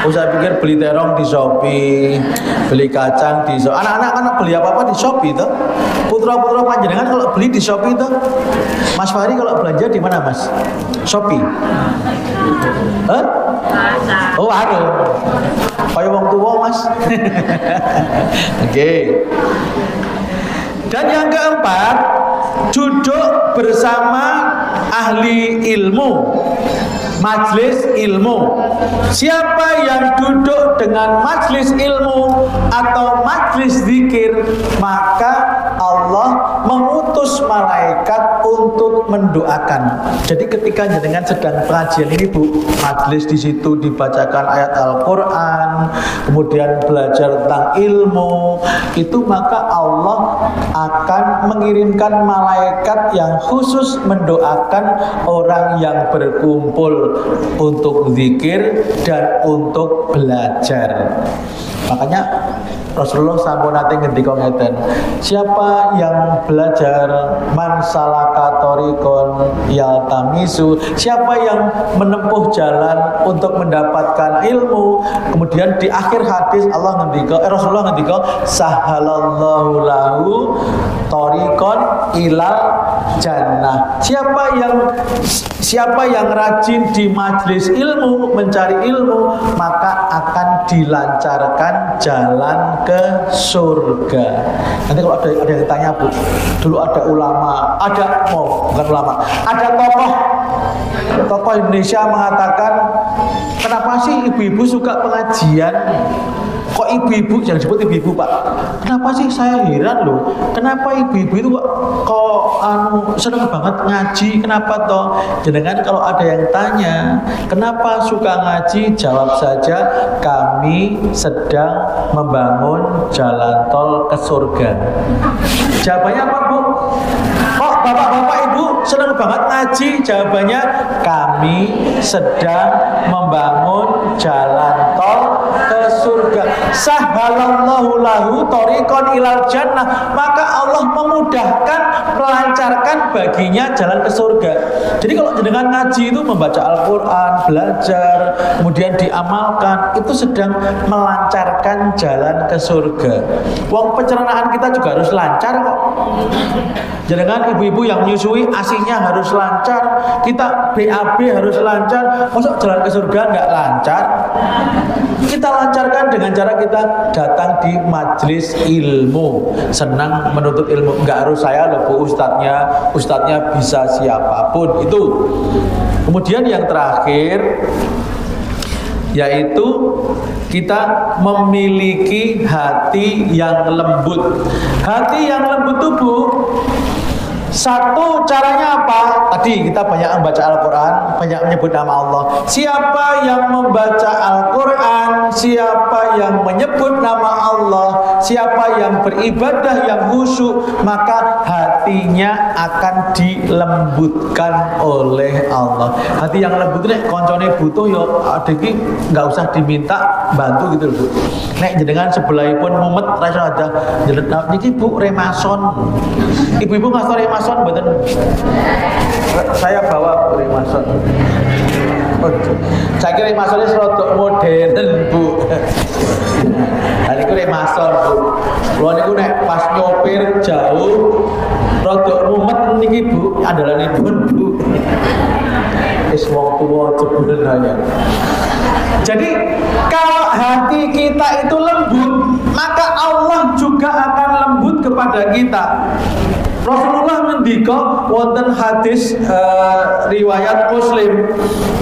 Oh, saya pikir beli terong di Shopee, beli kacang di Shopee. Anak-anak beli apa-apa di Shopee tuh. Putra-putra panjenengan kalau beli di Shopee tuh. Mas Fahri kalau belanja di mana, Mas? Shopee. Hah? Oh, aduh. Kayak wong tua, Mas. Oke. Dan yang keempat, duduk bersama ahli ilmu, majelis ilmu. Siapa yang duduk dengan majelis ilmu atau majelis zikir, maka Allah mengutus malaikat untuk mendoakan. Jadi ketika jenengan sedang pengajian ini, Bu, majelis di situ dibacakan ayat Al-Qur'an, kemudian belajar tentang ilmu, itu maka Allah akan mengirimkan malaikat yang khusus mendoakan orang yang berkumpul untuk zikir dan untuk belajar. Makanya Rasulullah sampun nate ngendika ngeten, siapa yang belajar man salaka thoriqon yaltamisu, siapa yang menempuh jalan untuk mendapatkan ilmu, kemudian di akhir hadis Rasulullah ngendika sahalallahu lahu thoriqon ilal jannah. Siapa yang rajin di majelis ilmu, mencari ilmu, maka akan dilancarkan jalan ke surga. Nanti kalau ada yang tanya, Bu, dulu ada ulama, ada tokoh Indonesia mengatakan, kenapa sih ibu-ibu suka pengajian? Kok ibu-ibu, jangan disebut ibu-ibu, Pak. Kenapa sih, saya heran loh. Kenapa ibu-ibu itu kok seneng banget ngaji? Kenapa toh? Jenengan kalau ada yang tanya, kenapa suka ngaji? Jawab saja, kami sedang membangun jalan tol ke surga. Jawabannya apa, Bu? Kok bapak-bapak ibu seneng banget ngaji? Jawabannya, kami sedang membangun jalan tol ke surga. Sahalallahu lahu thoriqan ilal jannah, maka Allah memudahkan, melancarkan baginya jalan ke surga. Jadi kalau dengan ngaji itu membaca Al-Quran, belajar, kemudian diamalkan, itu sedang melancarkan jalan ke surga. Wong pencernaan kita juga harus lancar kok. Jangan ibu-ibu yang menyusui asinya harus lancar, kita BAB harus lancar, masuk jalan ke surga nggak lancar. Kita lancarkan dengan cara kita datang di majelis ilmu, senang menuntut ilmu. Nggak harus saya loh Bu ustadznya bisa siapapun itu. Kemudian yang terakhir yaitu kita memiliki hati yang lembut. Hati yang lembut itu Bu, satu caranya apa? Tadi kita banyak membaca Al-Quran, banyak menyebut nama Allah. Siapa yang membaca Al-Quran, siapa yang menyebut nama Allah, siapa yang beribadah yang khusyuk, maka hatinya akan dilembutkan oleh Allah. Hati yang lembut nek koncone butuh ya adiki nggak usah diminta bantu gitu Bu. Nek jenengan sebelahipun mumet rasa ada jelet niki Bu remason. Ibu-ibu ngasih remason betul. Saya bawa remason. Saya kira remasonnya serodok modern Bu. Hari itu remason Bu. Kalau niku nek pas nyopir jauh, rodok mumet niki Bu, andalan ibu Bu. Wis wong tuwa sebenarnya. Jadi kalau hati kita itu lembut, maka Allah juga akan lembut kepada kita. Rasulullah mendika wonten hadis riwayat Muslim,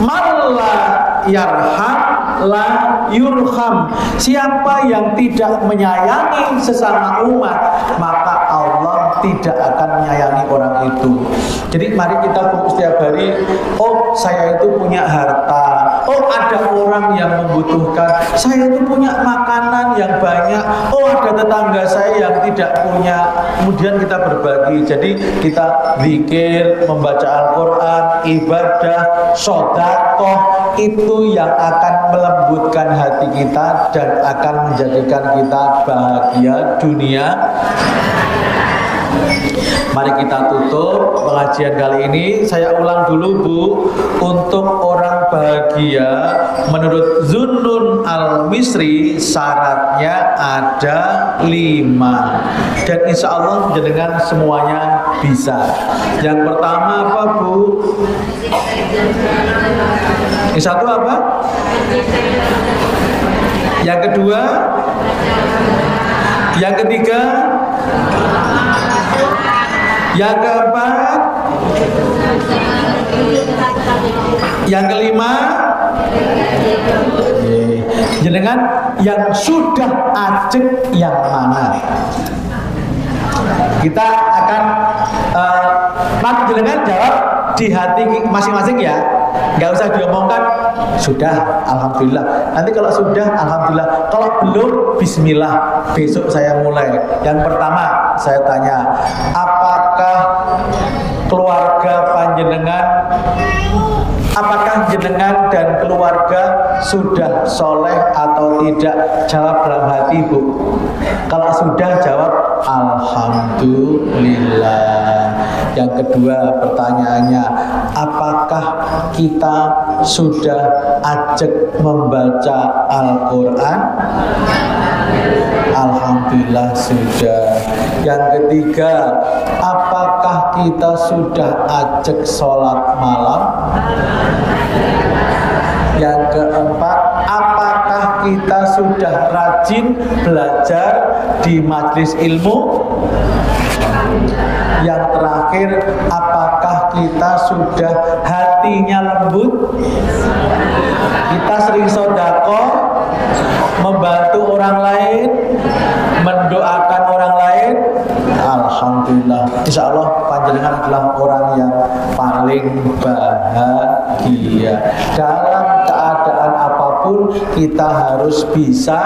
"Malla yarham la yurham." Siapa yang tidak menyayangi sesama umat, maka Allah tidak akan menyayangi orang itu. Jadi mari kita setiap hari, oh saya itu punya harta, oh ada orang yang membutuhkan, saya itu punya makanan yang banyak, oh ada tetangga saya yang tidak punya. Kemudian kita berbagi. Jadi kita zikir, membaca Al-Quran, ibadah, sedekah, itu yang akan melembutkan hati kita dan akan menjadikan kita bahagia dunia. Mari kita tutup pengajian kali ini. Saya ulang dulu Bu, untuk orang bahagia menurut Zunnun Al-Misri syaratnya ada 5, dan insya Allah dengan semuanya bisa. Yang pertama apa Bu? Yang satu apa? Yang kedua? Yang ketiga? Yang keempat? Yang kelima? Jenengan yang sudah ajek yang mana? Kita akan jenengan jawab di hati masing-masing ya, nggak usah diomongkan. Sudah, alhamdulillah. Nanti kalau sudah, alhamdulillah. Kalau belum, bismillah. Besok saya mulai. Yang pertama saya tanya, apakah keluarga panjenengan, apakah jenengan dan keluarga sudah soleh atau tidak? Jawab dalam hati Bu. Kalau sudah, jawab alhamdulillah. Yang kedua pertanyaannya, apakah kita sudah ajak membaca Al-Quran? Alhamdulillah sudah. Yang ketiga, apakah kita sudah ajak sholat malam? Yang keempat, apakah kita sudah rajin belajar di majelis ilmu? Yang terakhir, apakah kita sudah hatinya lembut? Kita sering sedekah, membantu orang lain, mendoakan orang lain. Alhamdulillah, insya Allah panjenengan adalah orang yang paling bahagia. Dalam keadaan apapun kita harus bisa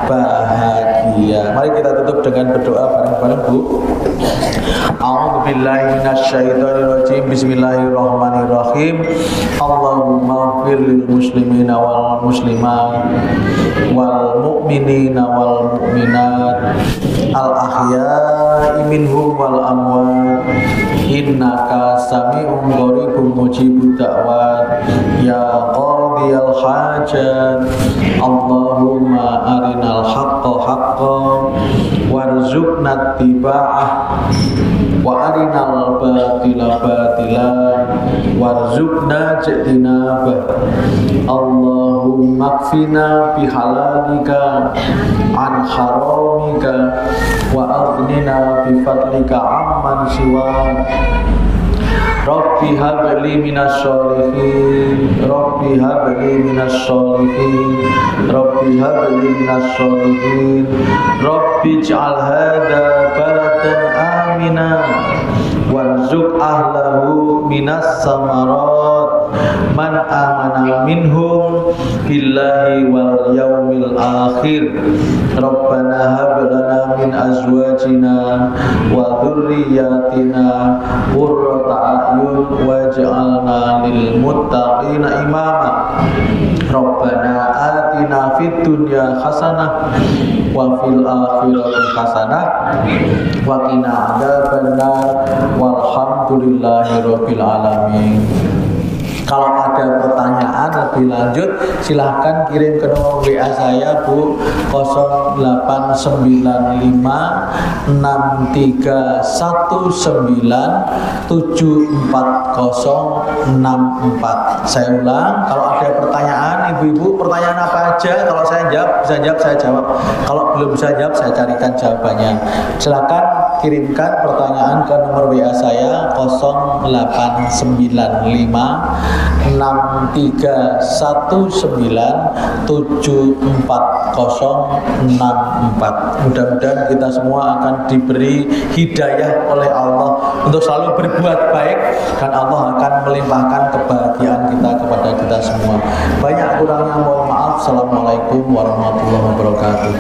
bahagia. Mari kita tutup dengan berdoa bareng-bareng, Bu. A'udzubillahi minasyaitonirrajim. Bismillahirrahmanirrahim. Allahumma ighfir lil muslimina wal muslimat wal mu'minina wal mu'minat al ahya'i minhum wal amwat innaka sami'un qaribun mujibud da'wat ya qadiyal hajat. Allahumma arinal haqqa haqqan warzuqna ittiba'ah wa arinal batila batila warzuqna ijtinabah. Allahumma kfina bihalalika an haramika wa aghnina bifadlika amman siwak. Rabbi habli minas sholihin, Rabbi habli minas sholihin, Rabbi habli minas sholihin, Rabbi ij'al hadha baladan amina warzuq ahlahu minas samarat man amana minhum billahi wal yaumil akhir. Rabbana hab lana min azwajina wa dhurriyyatina qurrata a'yun waj'alna lil muttaqina imama. Rabbana atina fid dunya hasanah wa fil akhirati hasanah wa qina adzabannar walhamdulillahi rabbil alamin. Kalau ada pertanyaan lebih lanjut silahkan kirim ke nomor WA saya, Bu, 0895 6319 74064. Saya ulang, kalau ada pertanyaan ibu-ibu, pertanyaan apa aja, kalau saya jawab, bisa jawab, saya jawab. Kalau belum bisa jawab, saya carikan jawabannya. Silakan kirimkan pertanyaan ke nomor WA saya 0895 6319 74064. Mudah-mudahan kita semua akan diberi hidayah oleh Allah untuk selalu berbuat baik dan Allah akan melimpahkan kebahagiaan kita kepada kita semua. Banyak kurangnya mohon maaf. Assalamualaikum warahmatullahi wabarakatuh.